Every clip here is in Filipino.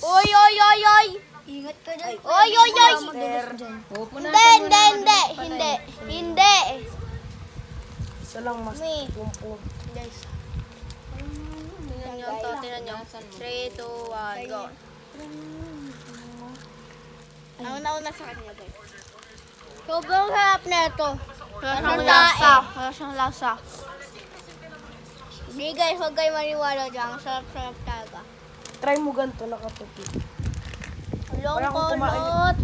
Oy, oy, oy, oy! Ingat ka dyan. Oy, oy, oy! Hindi. Hindi. Isa lang mas May. pumpong. Guys. Tingnan nyo to, tingnan nyo. 3, 2, 1, go. Ang nauna sa kanya, guys. Sobrang sarap na ito. Wala siyang lasa. Hindi guys, huwag kayo maniwala dyan. Ang sarap-sarap talaga. Try mo ganito, nakatupi. Long Wala akong kumain. kolot.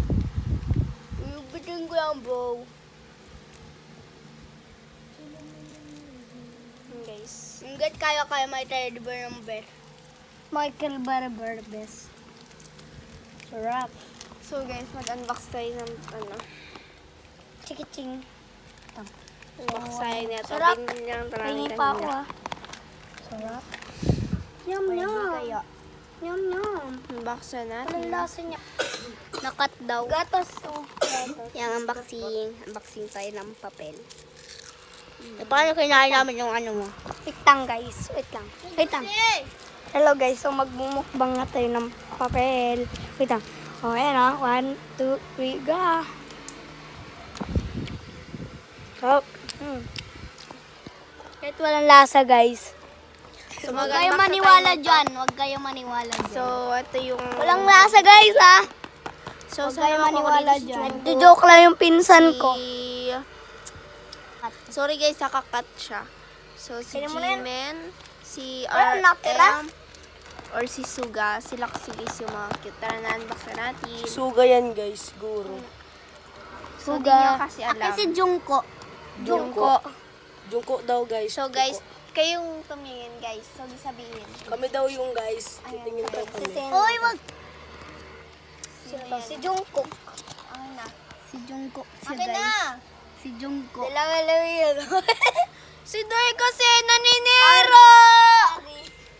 Ibitin ko yan, bro. Guys. Hanggat kaya may teddy bear ng best. Michael Barber best. Sarap. So guys, mag-unbox tayo ng Chikiching. unbox tayo nito. Sarap. Tingnan Pahingi pa ako ah. Sarap. Yum yum. Kaya, Yum yum. unbox na Anong natin. lasa niya? Nakat daw. Gatas oh. Gatas. Yung unboxing. Unboxing tayo ng papel. Paano kinain namin yung ano mo? Wait lang guys. Wait lang. Wait lang. Hello guys. So magmumukbang na tayo ng papel. Wait lang. O ayan ah. 1, 2, 3, go. Sarap. Kahit walang lasa guys. So, Huwag kayong maniwala dyan. Huwag kayong maniwala dyan. So, ito yung... Walang lasa guys ah. So, Huwag kayong maniwala dito si dyan. Jungkook. Nagjo-joke lang yung pinsan ko. Sorry guys, nakakat siya. So, si Kaya mo na yan. Jimin, si Wala nakatira? RM, or si Suga. Sila kasi guys yung mga cute. Tara na, unbox na natin. Suga yan guys, siguro. So, di nyo kasi alam. Kasi Jungkook. Jungkook. Jungkook daw guys. So guys, kayong tumingin guys. So, sabihin. Kami daw yung guys. Titingin daw kami. Oy, wag. Sino Ito, yan? si Jungkook. Akin na. Si Jungkook siya Akin guys. na. Si Jungkook. Dalawa yun. Si Doy kasi naninero!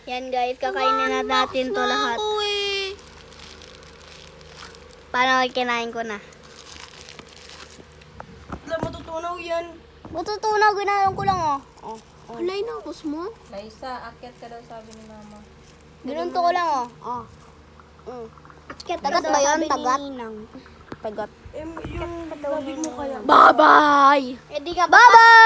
Yan guys, kakainin na natin to lahat. Ako eh. Paano kinain ko na? Wala, matutunaw yan. Matutunaw, ginayon ko lang oh. Kulay na ako mo? Laisa, akyat ka daw sabi ni mama. Ginunto ko lang oh. Tagat ba yun? Tagat? Tagat. Yung labi mo kaya. Bye-bye! Eh di ka bye-bye!